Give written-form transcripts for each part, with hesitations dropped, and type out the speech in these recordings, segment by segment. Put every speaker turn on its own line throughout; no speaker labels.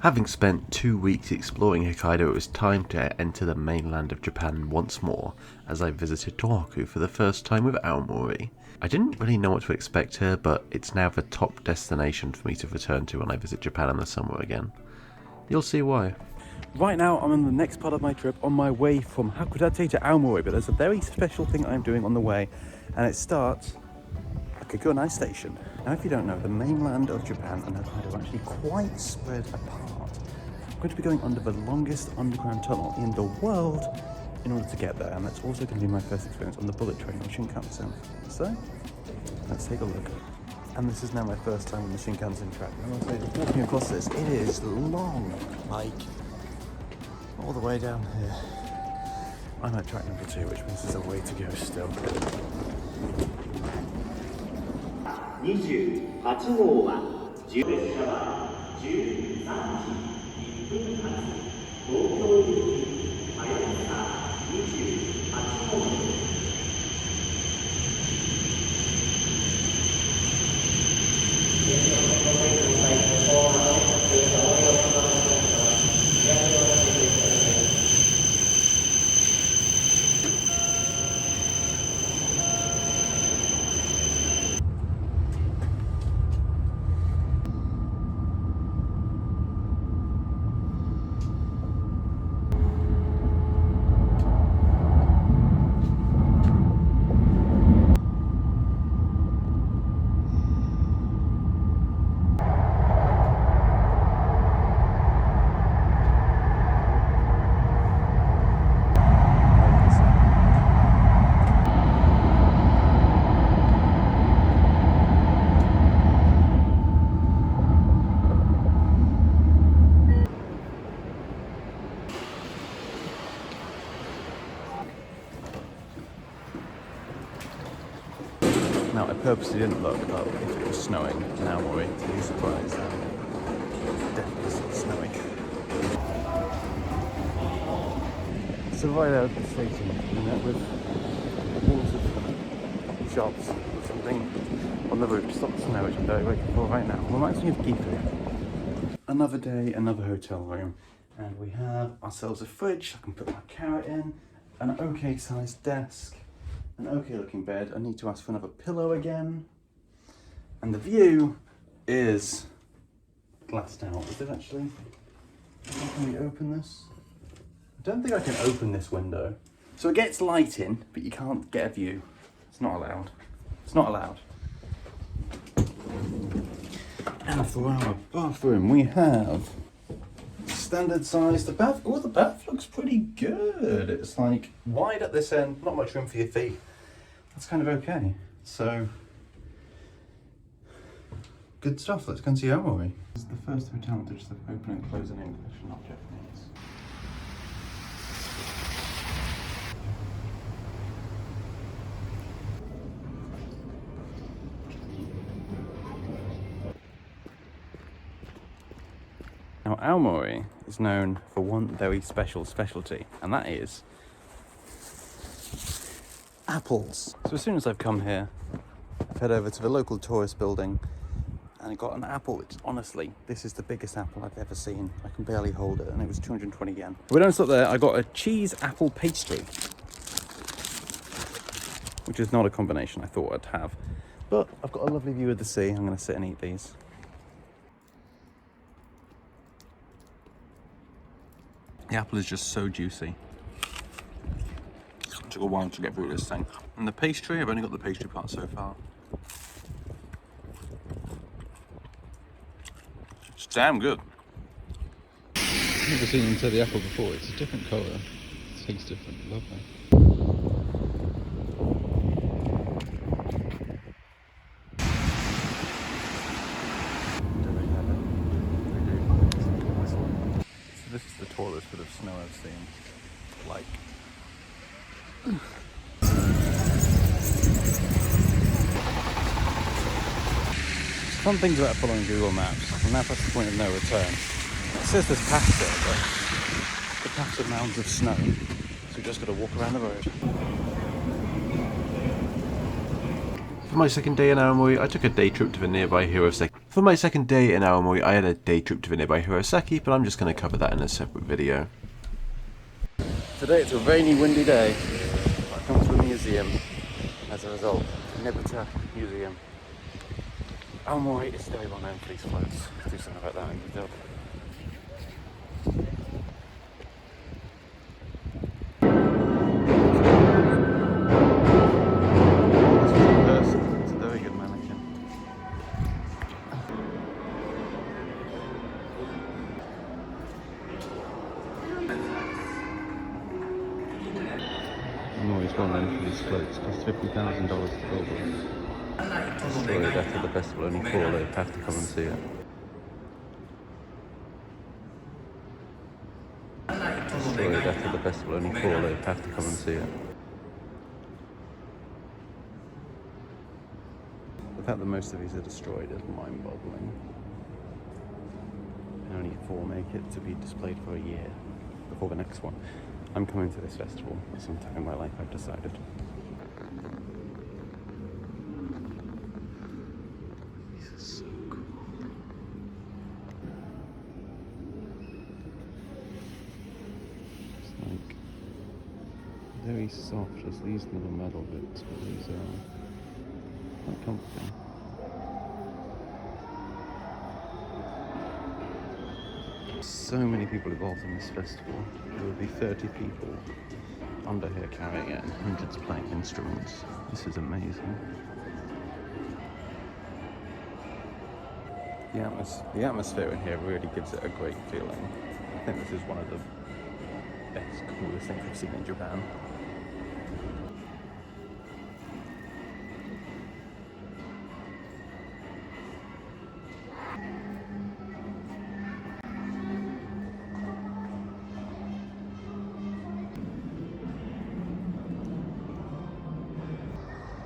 Having spent 2 weeks exploring Hokkaido, it was time to enter the mainland of Japan once more, as I visited Tohoku for the first time with Aomori. I didn't really know what to expect here, but it's now the top destination for me to return to when I visit Japan in the summer again. You'll see why. Right now I'm in the next part of my trip on my way from Hakodate to Aomori, but there's a very special thing I'm doing on the way, and it starts at Kugonai Station. Now, if you don't know, the mainland of Japan and Hokkaido are actually quite spread apart. I'm going to be going under the longest underground tunnel in the world in order to get there, and that's also going to be my first experience on the bullet train or Shinkansen. So, let's take a look. And this is now my first time on the Shinkansen track. And I must say, walking across this, it is long, like all the way down here. I'm at track number 2, which means there's a way to go still.
28号は列車は13時1分発東京行きはやぶさ28号です。Now, I purposely didn't look up if it was snowing in Aomori to be surprised. It's definitely snowing. So right out of the station, we met with walls of shops or something on the roof to stop the snow, which I'm very waiting for right now. We're actually in Gifu. Another day, another hotel room, and we have ourselves a fridge. I can put my carrot in, an okay sized desk, an okay looking bed. I need to ask for another pillow again. And the view is glassed out. Is it actually? Can we open this? I don't think I can open this window. So it gets light in, but you can't get a view. It's not allowed. It's not allowed. And for our bathroom, we have standard size. The bath looks pretty good. It's like wide at this end, not much room for your feet. That's kind of okay. So, good stuff. Let's go and see Aomori. This is the first hotel to just have open and close in English, not Japanese. Now, Aomori is known for one very special specialty, and that is apples. So as soon as I've come here, I've head over to the local tourist building and I got an apple, which honestly, this is the biggest apple I've ever seen. I can barely hold it, and it was 220 yen. But we don't stop there. I got a cheese apple pastry, which is not a combination I thought I'd have. But I've got a lovely view of the sea. I'm going to sit and eat these. The apple is just so juicy. It took a while to get through this thing. And the pastry, I've only got the pastry part so far. It's damn good.
I've never seen them tear the apple before. It's a different colour. It tastes different. Lovely.
So this is the tallest bit of snow I've seen. Like, some things about following Google Maps, and that's the point of no return. It says there's paths there, but the paths are mounds of snow, so we just got to walk around the road. For my second day in Aomori, I took a day trip to the nearby Hiroseki. For my second day in Aomori, I had a day trip to the nearby Hiroseki, but I'm just going to cover that in a separate video.
Today it's a rainy, windy day. I've come to the museum as a result. Nebuta Museum. Aomori is very well known for these floats. Let's do something about that in the job. It's a very good mannequin.
I'm always well known for these floats. Cost $50,000 to build one. Destroyed after the festival, only 4 live. Have to come and see it. Destroyed after the festival, only 4 live. Have to come and see it.
The fact that most of these are destroyed is mind-boggling. And only 4 make it to be displayed for a year before the next one. I'm coming to this festival at some time in my life, I've decided.
This is so cool. It's like very soft, just these little metal bits, but these are quite comforting. So many people involved in this festival. There will be 30 people under here carrying it and hundreds playing instruments. This is amazing.
The atmosphere in here really gives it a great feeling. I think this is one of the best, coolest things I've seen in Japan.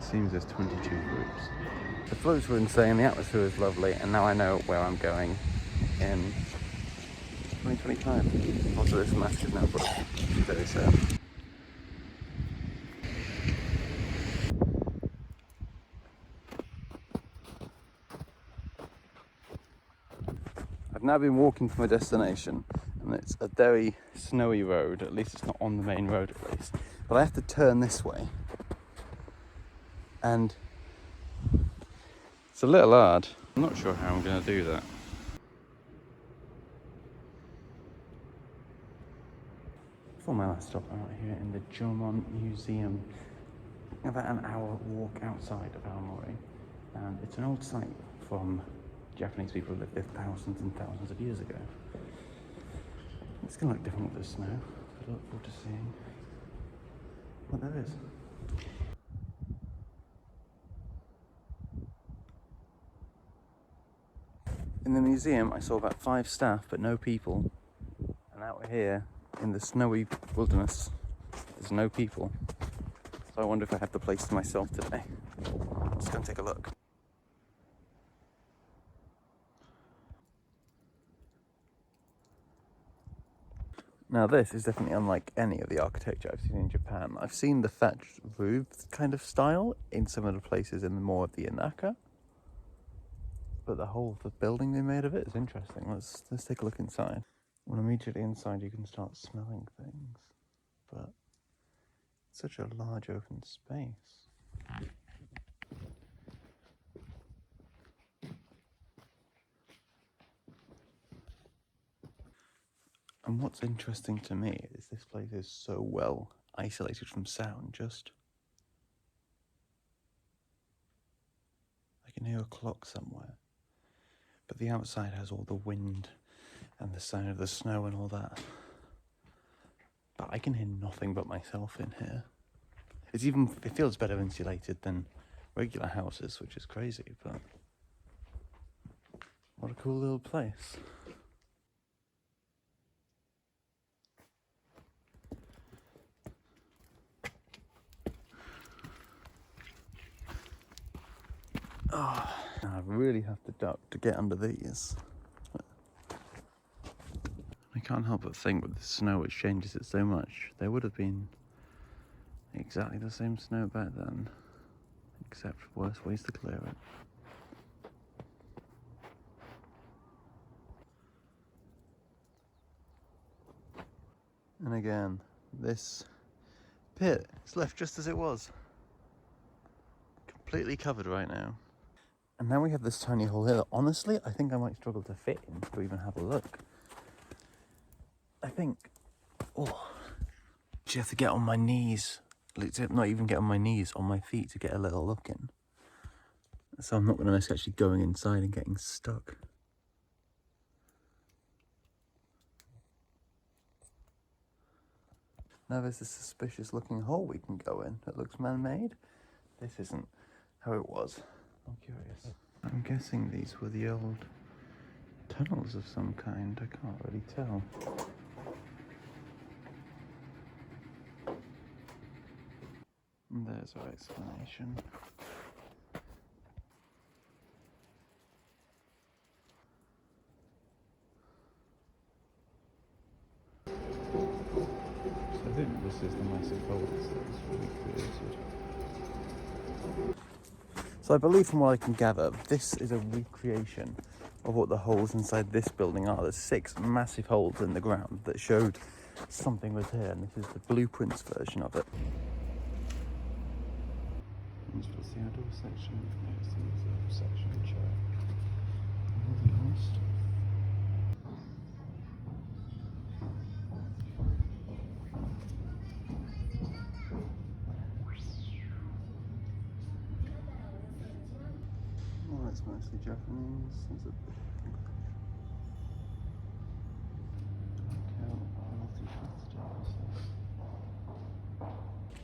Seems there's 22 groups.
The floats were insane, the atmosphere is lovely, and now I know where I'm going in 2025. Also, this massive notebook. Very sad. I've now been walking to my destination, and it's a very snowy road. At least it's not on the main road, at least. But I have to turn this way. And it's a little hard. I'm not sure how I'm going to do that. For my last stop, I'm out here in the Aomori Museum. About an hour walk outside of Aomori. And it's an old site from Japanese people who lived there thousands and thousands of years ago. It's going to look different with the snow, but I look forward to seeing what there is. In the museum, I saw about 5 staff, but no people. And out here, in the snowy wilderness, there's no people. So I wonder if I have the place to myself today. Let's go and take a look. Now this is definitely unlike any of the architecture I've seen in Japan. I've seen the thatched roof kind of style in some of the places in more of the Inaka. But the whole building they made of it is interesting. Let's take a look inside. When immediately inside you can start smelling things. But it's such a large open space. And what's interesting to me is this place is so well isolated from sound. Just I can hear a clock somewhere. But the outside has all the wind and the sound of the snow and all that. But I can hear nothing but myself in here. It feels better insulated than regular houses, which is crazy, but what a cool little place. Oh, I really have to duck to get under these. I can't help but think with the snow, it changes it so much. There would have been exactly the same snow back then.
except worse ways to clear it. And again, this pit is left just as it was. Completely covered right now. And now we have this tiny hole here that honestly, I think I might struggle to fit in to even have a look. I think, oh, you have to get on my knees. Not even get on my knees, on my feet to get a little look in. So I'm not going to risk actually going inside and getting stuck. Now there's this suspicious looking hole we can go in that looks man-made. This isn't how it was. I'm curious. I'm guessing these were the old tunnels of some kind. I can't really tell. And there's our explanation. I think this is the massive hole that was really created. So I believe from what I can gather, this is a recreation of what the holes inside this building are. There's 6 massive holes in the ground that showed something was here, and this is the blueprints version of it. This was the outdoor section, next to the reserve section, check. Oh, it's mostly Japanese. There's a bit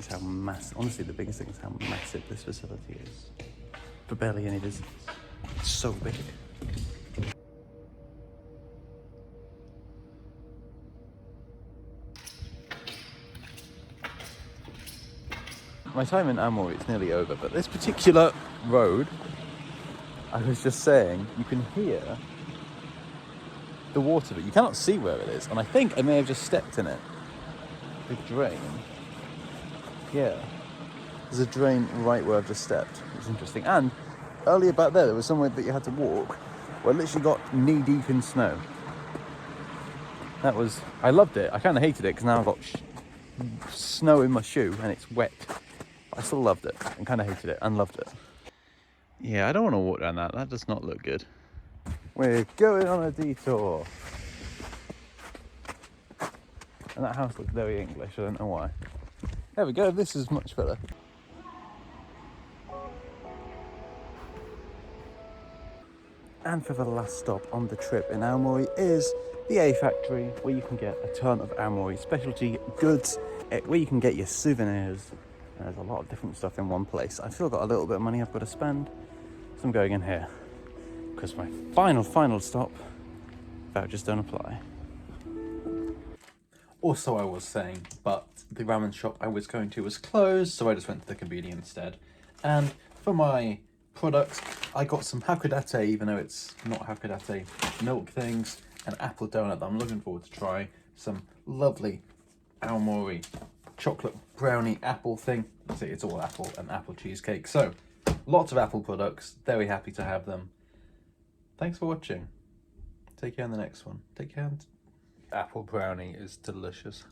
is how massive, honestly the biggest thing is how massive this facility is. For barely any visitors. It's so big. My time in Aomori is nearly over, but this particular road, I was just saying, you can hear the water, but you cannot see where it is. And I think I may have just stepped in it. The drain. Yeah. There's a drain right where I've just stepped. It's interesting. And earlier back there was somewhere that you had to walk where I literally got knee deep in snow. That was, I loved it. I kind of hated it because now I've got snow in my shoe and it's wet. I still loved it and kind of hated it and loved it. Yeah, I don't want to walk down that. That does not look good. We're going on a detour. And that house looks very English. I don't know why. There we go. This is much better. And for the last stop on the trip in Aomori is the A Factory, where you can get a ton of Aomori specialty goods, where you can get your souvenirs. There's a lot of different stuff in one place. I've still got a little bit of money I've got to spend, so I'm going in here. Because my final stop, vouchers don't apply. Also, I was saying, but the ramen shop I was going to was closed, so I just went to the convenience instead. And for my products, I got some hakodate, even though it's not hakodate, milk things, an apple donut that I'm looking forward to try, some lovely Aomori chocolate brownie apple thing. See, it's all apple and apple cheesecake. So, lots of apple products, very happy to have them. Thanks for watching. Take care in the next one. Take care. Apple brownie is delicious.